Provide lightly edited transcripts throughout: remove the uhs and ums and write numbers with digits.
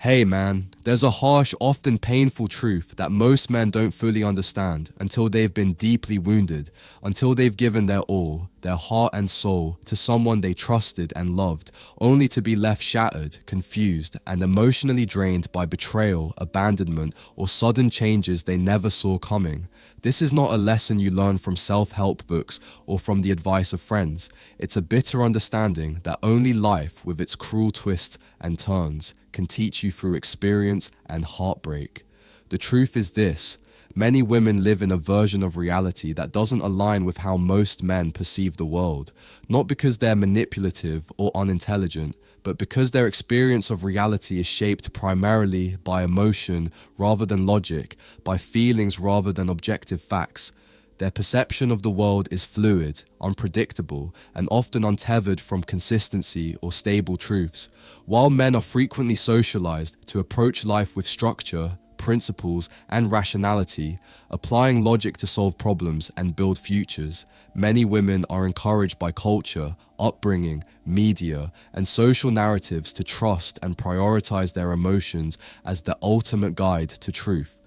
Hey man, there's a harsh, often painful truth that most men don't fully understand until they've been deeply wounded, until they've given their all, their heart and soul, to someone they trusted and loved, only to be left shattered, confused, and emotionally drained by betrayal, abandonment, or sudden changes they never saw coming. This is not a lesson you learn from self-help books or from the advice of friends. It's a bitter understanding that only life, with its cruel twists and turns, can teach you through experience and heartbreak. The truth is this: many women live in a version of reality that doesn't align with how most men perceive the world, not because they're manipulative or unintelligent, but because their experience of reality is shaped primarily by emotion rather than logic, by feelings rather than objective facts. Their perception of the world is fluid, unpredictable, and often untethered from consistency or stable truths. While men are frequently socialized to approach life with structure, principles, and rationality, applying logic to solve problems and build futures, many women are encouraged by culture, upbringing, media, and social narratives to trust and prioritize their emotions as the ultimate guide to truth.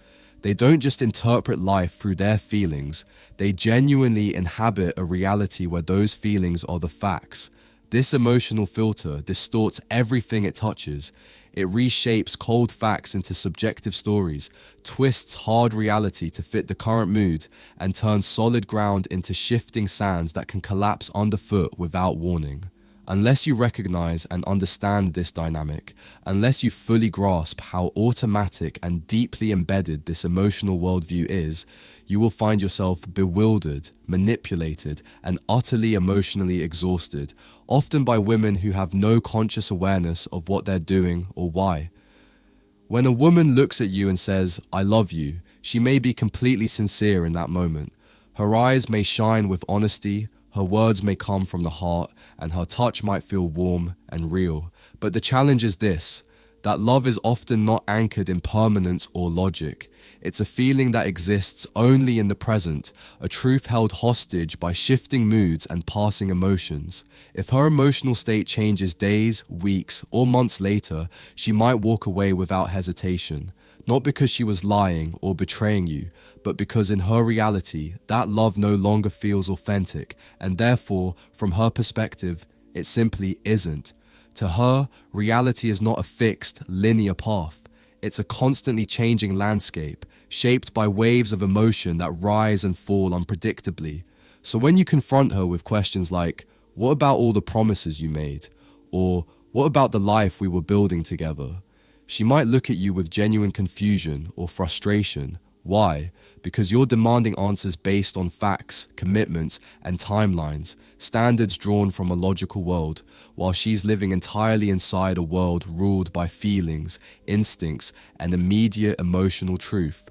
They don't just interpret life through their feelings, they genuinely inhabit a reality where those feelings are the facts. This emotional filter distorts everything it touches. It reshapes cold facts into subjective stories, twists hard reality to fit the current mood, and turns solid ground into shifting sands that can collapse underfoot without warning. Unless you recognize and understand this dynamic, unless you fully grasp how automatic and deeply embedded this emotional worldview is, you will find yourself bewildered, manipulated, and utterly emotionally exhausted, often by women who have no conscious awareness of what they're doing or why. When a woman looks at you and says, "I love you," she may be completely sincere in that moment. Her eyes may shine with honesty, her words may come from the heart, and her touch might feel warm and real. But the challenge is this: that love is often not anchored in permanence or logic. It's a feeling that exists only in the present, a truth held hostage by shifting moods and passing emotions. If her emotional state changes days, weeks, or months later, she might walk away without hesitation. Not because she was lying or betraying you, but because in her reality, that love no longer feels authentic, and therefore, from her perspective, it simply isn't. To her, reality is not a fixed, linear path. It's a constantly changing landscape, shaped by waves of emotion that rise and fall unpredictably. So when you confront her with questions like, "What about all the promises you made?" Or, "What about the life we were building together?" she might look at you with genuine confusion or frustration. Why? Because you're demanding answers based on facts, commitments, and timelines, standards drawn from a logical world, while she's living entirely inside a world ruled by feelings, instincts, and immediate emotional truth.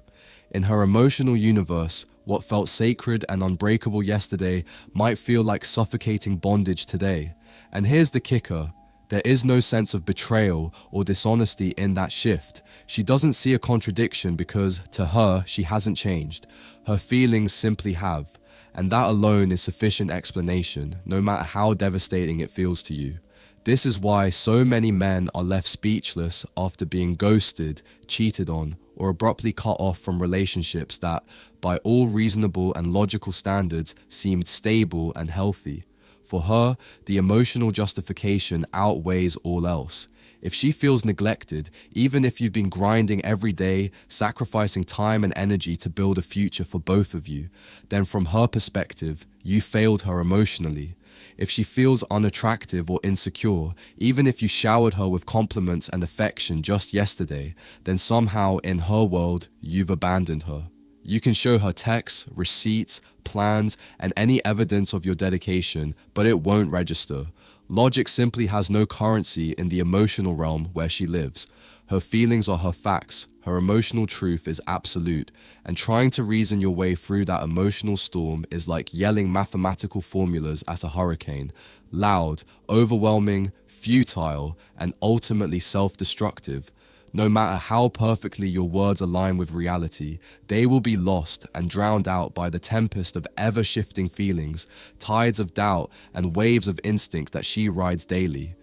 In her emotional universe, what felt sacred and unbreakable yesterday might feel like suffocating bondage today. And here's the kicker: there is no sense of betrayal or dishonesty in that shift. She doesn't see a contradiction because, to her, she hasn't changed. Her feelings simply have, and that alone is sufficient explanation, no matter how devastating it feels to you. This is why so many men are left speechless after being ghosted, cheated on, or abruptly cut off from relationships that, by all reasonable and logical standards, seemed stable and healthy. For her, the emotional justification outweighs all else. If she feels neglected, even if you've been grinding every day, sacrificing time and energy to build a future for both of you, then from her perspective, you failed her emotionally. If she feels unattractive or insecure, even if you showered her with compliments and affection just yesterday, then somehow in her world, you've abandoned her. You can show her texts, receipts, plans, and any evidence of your dedication, but it won't register. Logic simply has no currency in the emotional realm where she lives. Her feelings are her facts, her emotional truth is absolute, and trying to reason your way through that emotional storm is like yelling mathematical formulas at a hurricane. Loud, overwhelming, futile, and ultimately self-destructive. No matter how perfectly your words align with reality, they will be lost and drowned out by the tempest of ever-shifting feelings, tides of doubt, and waves of instinct that she rides daily.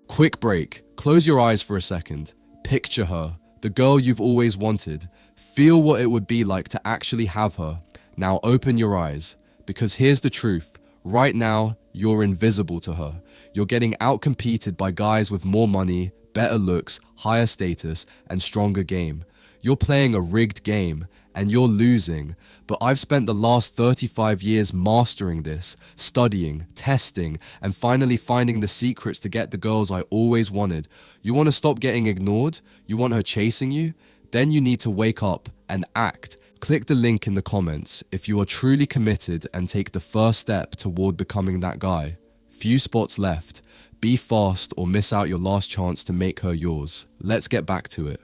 Quick break. Close your eyes for a second. Picture her, the girl you've always wanted. Feel what it would be like to actually have her. Now open your eyes, because here's the truth. Right now, you're invisible to her. You're getting outcompeted by guys with more money, better looks, higher status, and stronger game. You're playing a rigged game, and you're losing. But I've spent the last 35 years mastering this, studying, testing, and finally finding the secrets to get the girls I always wanted. You want to stop getting ignored? You want her chasing you? Then you need to wake up and act. Click the link in the comments if you are truly committed and take the first step toward becoming that guy. Few spots left. Be fast or miss out your last chance to make her yours. Let's get back to it.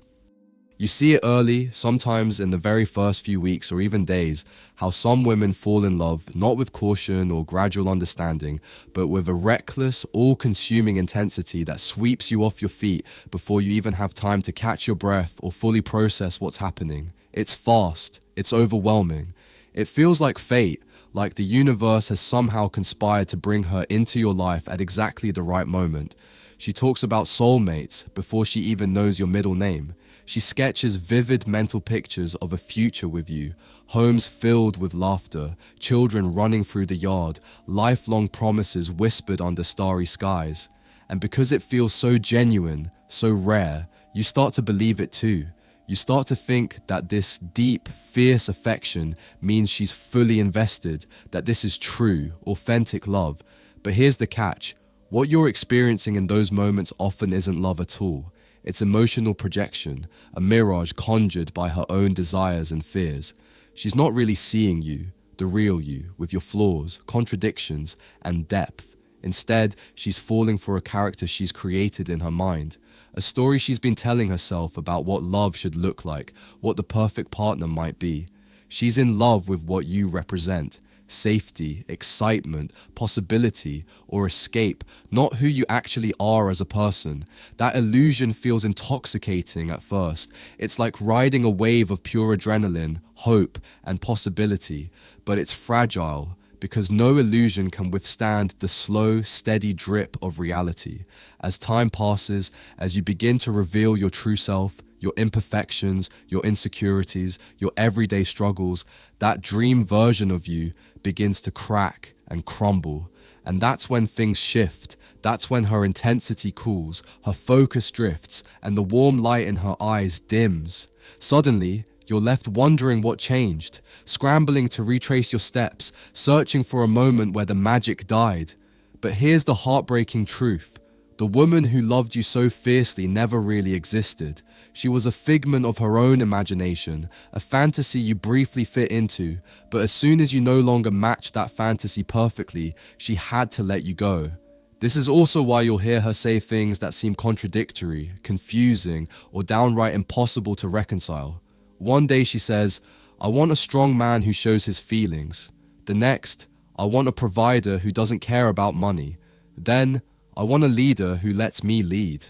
You see it early, sometimes in the very first few weeks or even days, how some women fall in love not with caution or gradual understanding, but with a reckless, all-consuming intensity that sweeps you off your feet before you even have time to catch your breath or fully process what's happening. It's fast, it's overwhelming. It feels like fate, like the universe has somehow conspired to bring her into your life at exactly the right moment. She talks about soulmates before she even knows your middle name. She sketches vivid mental pictures of a future with you, homes filled with laughter, children running through the yard, lifelong promises whispered under starry skies. And because it feels so genuine, so rare, you start to believe it too. You start to think that this deep, fierce affection means she's fully invested, that this is true, authentic love. But here's the catch. What you're experiencing in those moments often isn't love at all. It's emotional projection, a mirage conjured by her own desires and fears. She's not really seeing you, the real you, with your flaws, contradictions, and depth. Instead, she's falling for a character she's created in her mind, a story she's been telling herself about what love should look like, what the perfect partner might be. She's in love with what you represent. Safety, excitement, possibility, or escape, not who you actually are as a person. That illusion feels intoxicating at first. It's like riding a wave of pure adrenaline, hope, and possibility. But it's fragile, because no illusion can withstand the slow, steady drip of reality. As time passes, as you begin to reveal your true self, your imperfections, your insecurities, your everyday struggles, that dream version of you begins to crack and crumble. And that's when things shift. That's when her intensity cools, her focus drifts, and the warm light in her eyes dims. Suddenly, you're left wondering what changed, scrambling to retrace your steps, searching for a moment where the magic died. But here's the heartbreaking truth. The woman who loved you so fiercely never really existed. She was a figment of her own imagination, a fantasy you briefly fit into, but as soon as you no longer matched that fantasy perfectly, she had to let you go. This is also why you'll hear her say things that seem contradictory, confusing, or downright impossible to reconcile. One day she says, "I want a strong man who shows his feelings." The next, "I want a provider who doesn't care about money." Then, "I want a leader who lets me lead."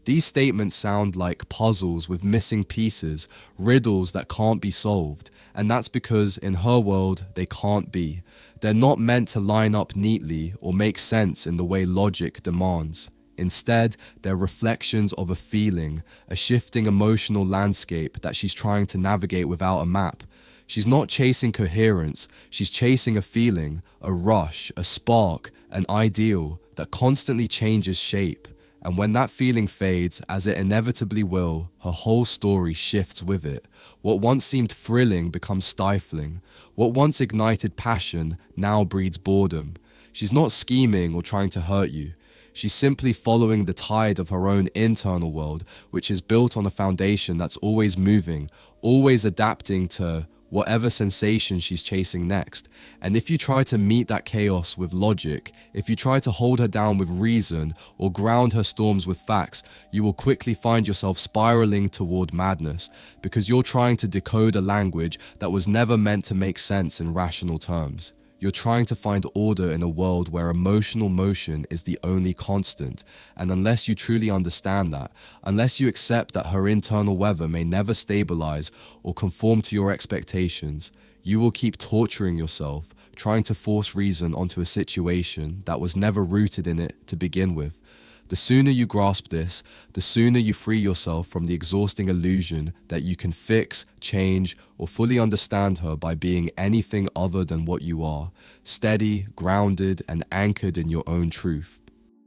These statements sound like puzzles with missing pieces, riddles that can't be solved, and that's because in her world they can't be. They're not meant to line up neatly or make sense in the way logic demands. Instead, they're reflections of a feeling, a shifting emotional landscape that she's trying to navigate without a map. She's not chasing coherence, she's chasing a feeling, a rush, a spark, an ideal that constantly changes shape. And when that feeling fades, as it inevitably will, her whole story shifts with it. What once seemed thrilling becomes stifling. What once ignited passion now breeds boredom. She's not scheming or trying to hurt you. She's simply following the tide of her own internal world, which is built on a foundation that's always moving, always adapting to whatever sensation she's chasing next. And if you try to meet that chaos with logic, if you try to hold her down with reason or ground her storms with facts, you will quickly find yourself spiraling toward madness, because you're trying to decode a language that was never meant to make sense in rational terms. You're trying to find order in a world where emotional motion is the only constant, and unless you truly understand that, unless you accept that her internal weather may never stabilize or conform to your expectations, you will keep torturing yourself, trying to force reason onto a situation that was never rooted in it to begin with. The sooner you grasp this, the sooner you free yourself from the exhausting illusion that you can fix, change, or fully understand her by being anything other than what you are, steady, grounded, and anchored in your own truth.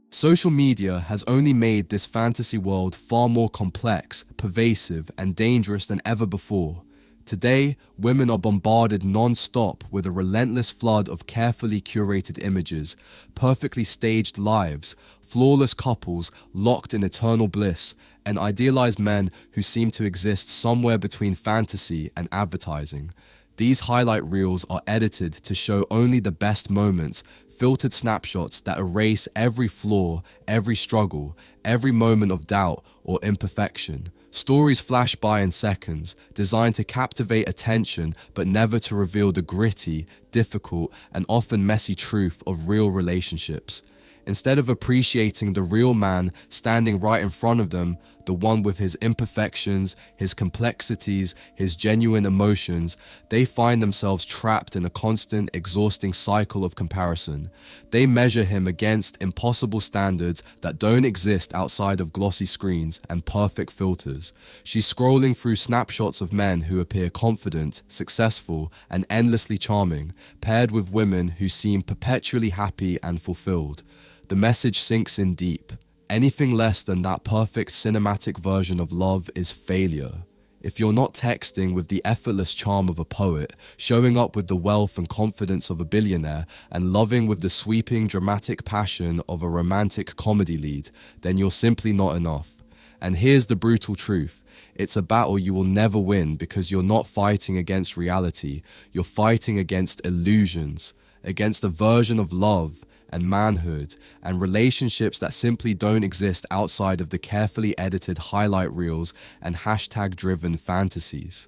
Social media has only made this fantasy world far more complex, pervasive, and dangerous than ever before. Today, women are bombarded non-stop with a relentless flood of carefully curated images, perfectly staged lives, flawless couples locked in eternal bliss, and idealized men who seem to exist somewhere between fantasy and advertising. These highlight reels are edited to show only the best moments, filtered snapshots that erase every flaw, every struggle, every moment of doubt or imperfection. Stories flash by in seconds, designed to captivate attention but never to reveal the gritty, difficult, and often messy truth of real relationships. Instead of appreciating the real man standing right in front of them, the one with his imperfections, his complexities, his genuine emotions, they find themselves trapped in a constant, exhausting cycle of comparison. They measure him against impossible standards that don't exist outside of glossy screens and perfect filters. She's scrolling through snapshots of men who appear confident, successful, and endlessly charming, paired with women who seem perpetually happy and fulfilled. The message sinks in deep. Anything less than that perfect cinematic version of love is failure. If you're not texting with the effortless charm of a poet, showing up with the wealth and confidence of a billionaire, and loving with the sweeping dramatic passion of a romantic comedy lead, then you're simply not enough. And here's the brutal truth. It's a battle you will never win because you're not fighting against reality. You're fighting against illusions, against a version of love and manhood and relationships that simply don't exist outside of the carefully edited highlight reels and hashtag-driven fantasies.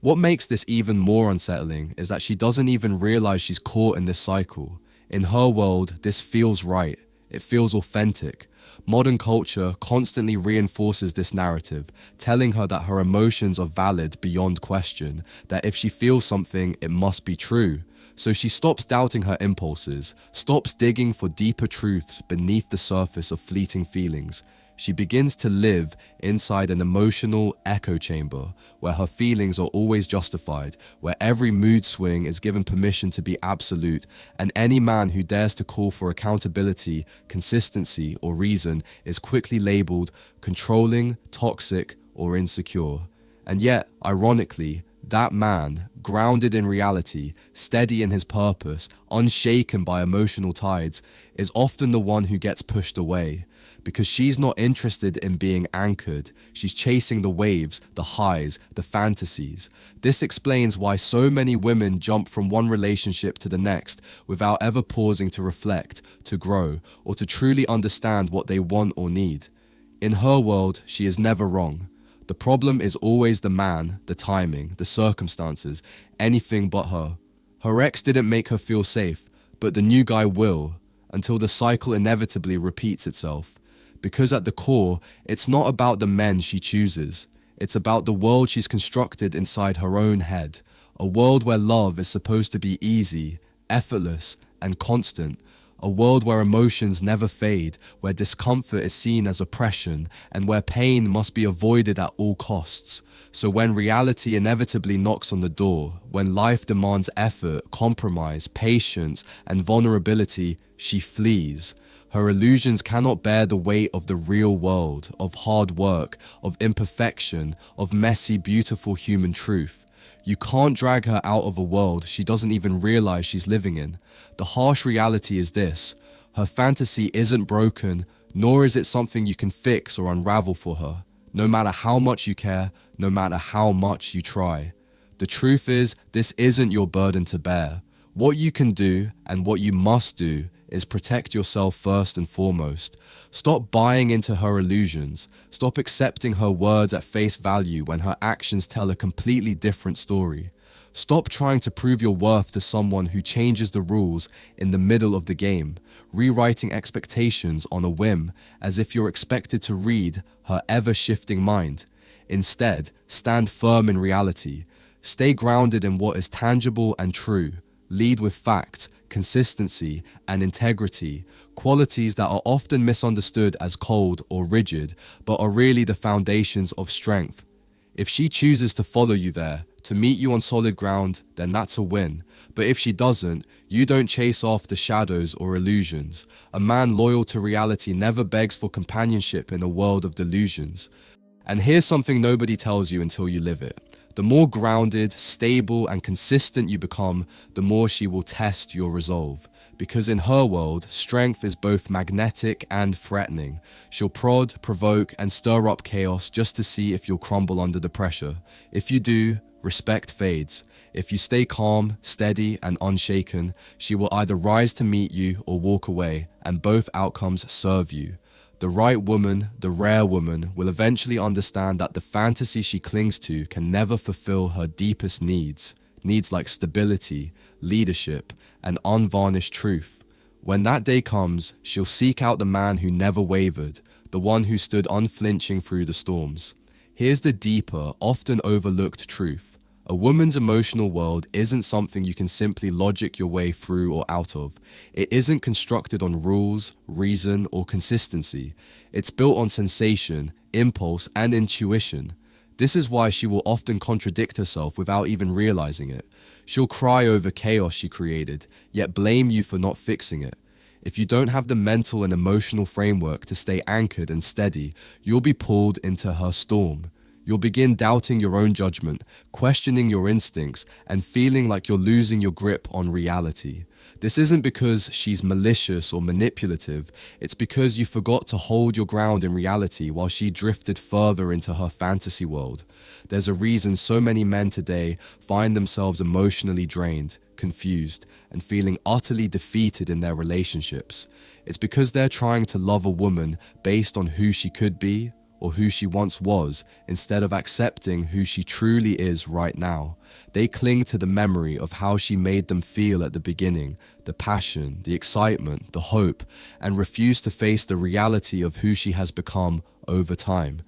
What makes this even more unsettling is that she doesn't even realize she's caught in this cycle. In her world, this feels right. It feels authentic. Modern culture constantly reinforces this narrative, telling her that her emotions are valid beyond question, that if she feels something, it must be true. So she stops doubting her impulses, stops digging for deeper truths beneath the surface of fleeting feelings. She begins to live inside an emotional echo chamber where her feelings are always justified, where every mood swing is given permission to be absolute, and any man who dares to call for accountability, consistency, or reason is quickly labeled controlling, toxic, or insecure. And yet, ironically, that man, grounded in reality, steady in his purpose, unshaken by emotional tides, is often the one who gets pushed away. Because she's not interested in being anchored, she's chasing the waves, the highs, the fantasies. This explains why so many women jump from one relationship to the next without ever pausing to reflect, to grow, or to truly understand what they want or need. In her world, she is never wrong. The problem is always the man, the timing, the circumstances, anything but her. Her ex didn't make her feel safe, but the new guy will, until the cycle inevitably repeats itself. Because at the core, it's not about the men she chooses. It's about the world she's constructed inside her own head. A world where love is supposed to be easy, effortless, and constant. A world where emotions never fade, where discomfort is seen as oppression, and where pain must be avoided at all costs. So when reality inevitably knocks on the door, when life demands effort, compromise, patience, and vulnerability, she flees. Her illusions cannot bear the weight of the real world, of hard work, of imperfection, of messy, beautiful human truth. You can't drag her out of a world she doesn't even realize she's living in. The harsh reality is this: her fantasy isn't broken, nor is it something you can fix or unravel for her, no matter how much you care, no matter how much you try. The truth is, this isn't your burden to bear. What you can do, and what you must do, is protect yourself first and foremost. Stop buying into her illusions. Stop accepting her words at face value when her actions tell a completely different story. Stop trying to prove your worth to someone who changes the rules in the middle of the game, rewriting expectations on a whim as if you're expected to read her ever-shifting mind. Instead, stand firm in reality. Stay grounded in what is tangible and true. Lead with fact. consistency, and integrity, qualities that are often misunderstood as cold or rigid, but are really the foundations of strength. If she chooses to follow you there, to meet you on solid ground, then that's a win. But if she doesn't, you don't chase after shadows or illusions. A man loyal to reality never begs for companionship in a world of delusions. And here's something nobody tells you until you live it. The more grounded, stable, and consistent you become, the more she will test your resolve. Because in her world, strength is both magnetic and threatening. She'll prod, provoke, and stir up chaos just to see if you'll crumble under the pressure. If you do, respect fades. If you stay calm, steady, and unshaken, she will either rise to meet you or walk away, and both outcomes serve you. The right woman, the rare woman, will eventually understand that the fantasy she clings to can never fulfill her deepest needs like stability, leadership, and unvarnished truth. When that day comes, she'll seek out the man who never wavered, the one who stood unflinching through the storms. Here's the deeper, often overlooked truth. A woman's emotional world isn't something you can simply logic your way through or out of. It isn't constructed on rules, reason, or consistency. It's built on sensation, impulse, and intuition. This is why she will often contradict herself without even realizing it. She'll cry over chaos she created, yet blame you for not fixing it. If you don't have the mental and emotional framework to stay anchored and steady, you'll be pulled into her storm. You'll begin doubting your own judgment, questioning your instincts, and feeling like you're losing your grip on reality. This isn't because she's malicious or manipulative, it's because you forgot to hold your ground in reality while she drifted further into her fantasy world. There's a reason so many men today find themselves emotionally drained, confused, and feeling utterly defeated in their relationships. It's because they're trying to love a woman based on who she could be, or who she once was, instead of accepting who she truly is right now. They cling to the memory of how she made them feel at the beginning, the passion, the excitement, the hope, and refuse to face the reality of who she has become over time.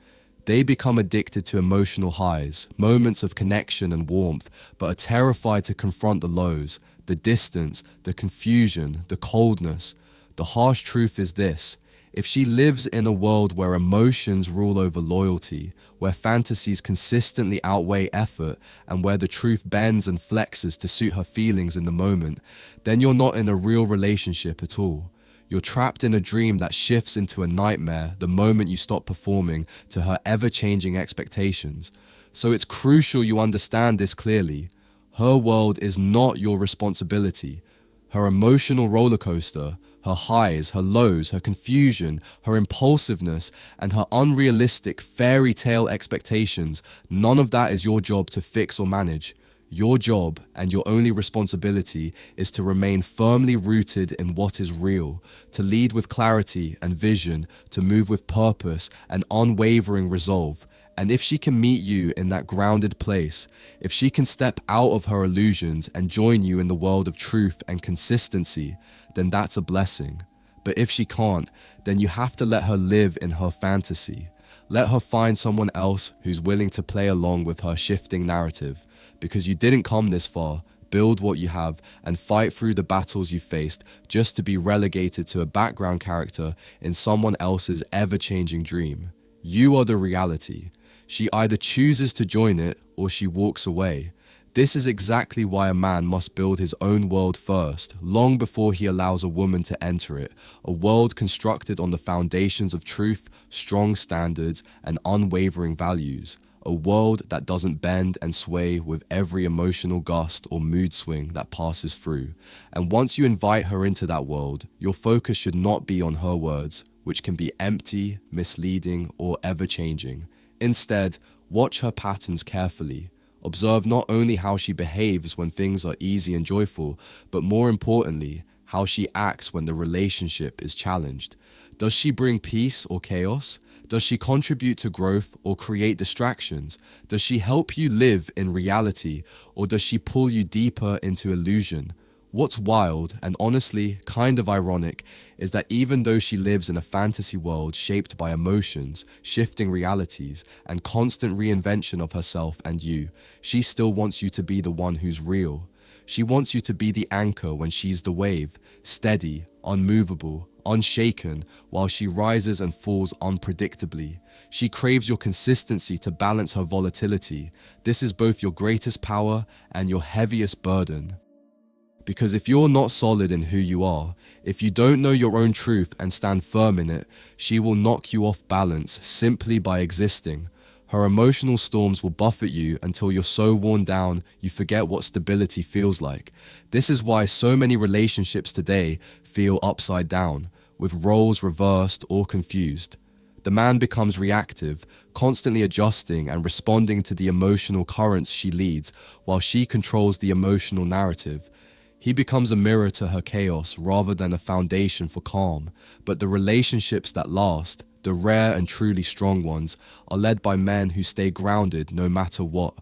They become addicted to emotional highs, moments of connection and warmth, but are terrified to confront the lows, the distance, the confusion, the coldness. The harsh truth is this: if she lives in a world where emotions rule over loyalty, where fantasies consistently outweigh effort, and where the truth bends and flexes to suit her feelings in the moment, then you're not in a real relationship at all. You're trapped in a dream that shifts into a nightmare the moment you stop performing to her ever-changing expectations. So it's crucial you understand this clearly. Her world is not your responsibility. Her emotional roller coaster, her highs, her lows, her confusion, her impulsiveness, and her unrealistic fairy tale expectations, none of that is your job to fix or manage. Your job and your only responsibility is to remain firmly rooted in what is real, to lead with clarity and vision, to move with purpose and unwavering resolve. And if she can meet you in that grounded place, if she can step out of her illusions and join you in the world of truth and consistency, then that's a blessing. But if she can't, then you have to let her live in her fantasy. Let her find someone else who's willing to play along with her shifting narrative. Because you didn't come this far, build what you have, and fight through the battles you faced just to be relegated to a background character in someone else's ever-changing dream. You are the reality. She either chooses to join it or she walks away. This is exactly why a man must build his own world first, long before he allows a woman to enter it. A world constructed on the foundations of truth, strong standards, and unwavering values. A world that doesn't bend and sway with every emotional gust or mood swing that passes through. And once you invite her into that world, your focus should not be on her words, which can be empty, misleading, or ever-changing. Instead, watch her patterns carefully. Observe not only how she behaves when things are easy and joyful, but more importantly, how she acts when the relationship is challenged. Does she bring peace or chaos? Does she contribute to growth or create distractions? Does she help you live in reality, or does she pull you deeper into illusion? What's wild, and honestly kind of ironic, is that even though she lives in a fantasy world shaped by emotions, shifting realities, and constant reinvention of herself and you, she still wants you to be the one who's real. She wants you to be the anchor when she's the wave, steady, unmovable, unshaken, while she rises and falls unpredictably. She craves your consistency to balance her volatility. This is both your greatest power and your heaviest burden. Because if you're not solid in who you are, if you don't know your own truth and stand firm in it, she will knock you off balance simply by existing. Her emotional storms will buffet you until you're so worn down you forget what stability feels like. This is why so many relationships today feel upside down, with roles reversed or confused. The man becomes reactive, constantly adjusting and responding to the emotional currents she leads, while she controls the emotional narrative. He becomes a mirror to her chaos rather than a foundation for calm. But the relationships that last, the rare and truly strong ones, are led by men who stay grounded no matter what.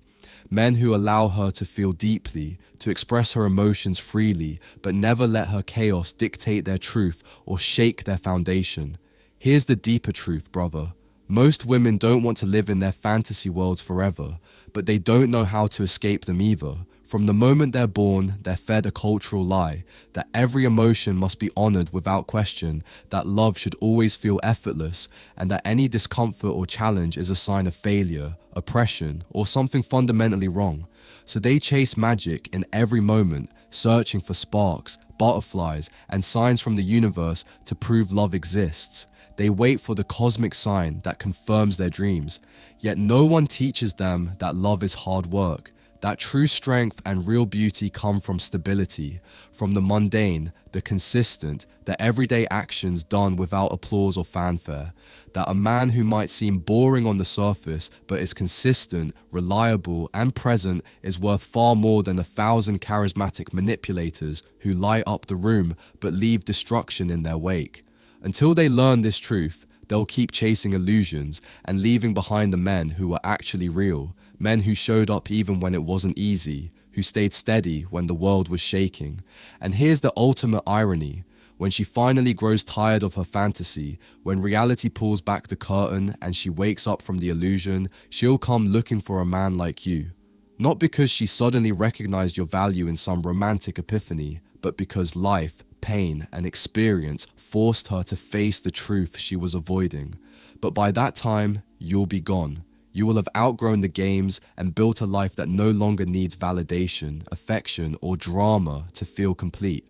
Men who allow her to feel deeply, to express her emotions freely, but never let her chaos dictate their truth or shake their foundation. Here's the deeper truth, brother. Most women don't want to live in their fantasy worlds forever, but they don't know how to escape them either. From the moment they're born, they're fed a cultural lie that every emotion must be honored without question, that love should always feel effortless, and that any discomfort or challenge is a sign of failure, oppression, or something fundamentally wrong. So they chase magic in every moment, searching for sparks, butterflies, and signs from the universe to prove love exists. They wait for the cosmic sign that confirms their dreams. Yet no one teaches them that love is hard work, that true strength and real beauty come from stability, from the mundane, the consistent, the everyday actions done without applause or fanfare. That a man who might seem boring on the surface but is consistent, reliable, and present is worth far more than 1,000 charismatic manipulators who light up the room but leave destruction in their wake. Until they learn this truth, they'll keep chasing illusions and leaving behind the men who were actually real, men who showed up even when it wasn't easy, who stayed steady when the world was shaking. And here's the ultimate irony. When she finally grows tired of her fantasy, when reality pulls back the curtain and she wakes up from the illusion, she'll come looking for a man like you. Not because she suddenly recognized your value in some romantic epiphany, but because life, pain, and experience forced her to face the truth she was avoiding. But by that time, you'll be gone. You will have outgrown the games and built a life that no longer needs validation, affection, or drama to feel complete.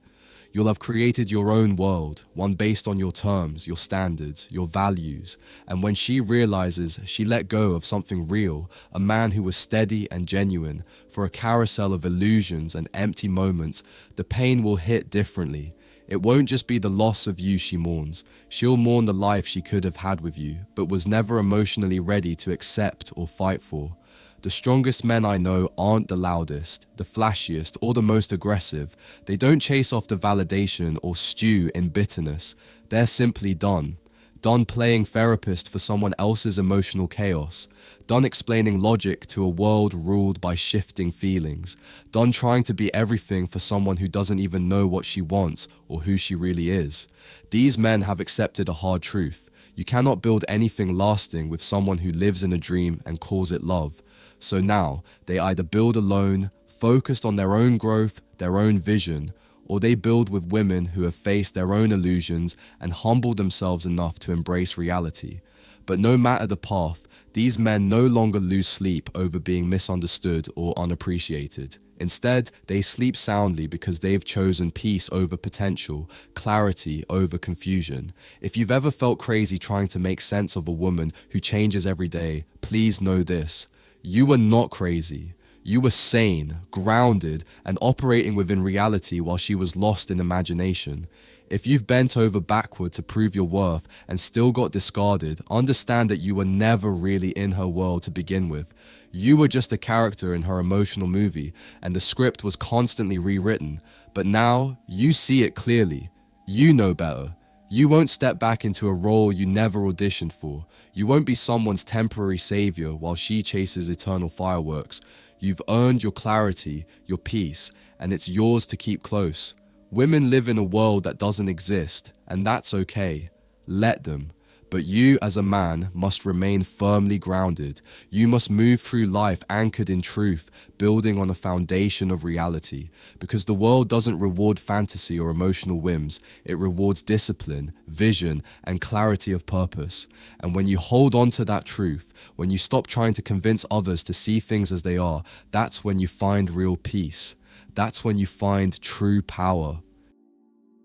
You'll have created your own world, one based on your terms, your standards, your values. And when she realizes she let go of something real, a man who was steady and genuine, for a carousel of illusions and empty moments, the pain will hit differently. It won't just be the loss of you she mourns. She'll mourn the life she could have had with you, but was never emotionally ready to accept or fight for. The strongest men I know aren't the loudest, the flashiest, or the most aggressive. They don't chase after validation or stew in bitterness. They're simply done. Done playing therapist for someone else's emotional chaos. Done explaining logic to a world ruled by shifting feelings. Done trying to be everything for someone who doesn't even know what she wants or who she really is. These men have accepted a hard truth. You cannot build anything lasting with someone who lives in a dream and calls it love. So now, they either build alone, focused on their own growth, their own vision, or they build with women who have faced their own illusions and humbled themselves enough to embrace reality. But no matter the path, these men no longer lose sleep over being misunderstood or unappreciated. Instead, they sleep soundly because they've chosen peace over potential, clarity over confusion. If you've ever felt crazy trying to make sense of a woman who changes every day, please know this. You were not crazy. You were sane, grounded, and operating within reality while she was lost in imagination. If you've bent over backward to prove your worth and still got discarded, understand that you were never really in her world to begin with. You were just a character in her emotional movie, and the script was constantly rewritten. But now, you see it clearly. You know better. You won't step back into a role you never auditioned for. You won't be someone's temporary savior while she chases eternal fireworks. You've earned your clarity, your peace, and it's yours to keep close. Women live in a world that doesn't exist, and that's okay. Let them. But you, as a man, must remain firmly grounded. You must move through life anchored in truth, building on a foundation of reality. Because the world doesn't reward fantasy or emotional whims, it rewards discipline, vision, and clarity of purpose. And when you hold on to that truth, when you stop trying to convince others to see things as they are, that's when you find real peace. That's when you find true power.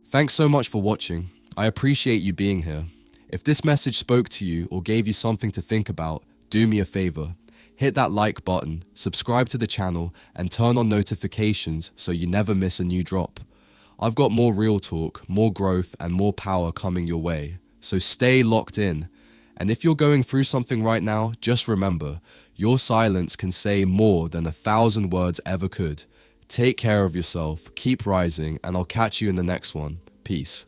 Thanks so much for watching. I appreciate you being here. If this message spoke to you or gave you something to think about, do me a favor. Hit that like button, subscribe to the channel, and turn on notifications so you never miss a new drop. I've got more real talk, more growth, and more power coming your way. So stay locked in. And if you're going through something right now, just remember, your silence can say more than 1,000 words ever could. Take care of yourself, keep rising, and I'll catch you in the next one. Peace.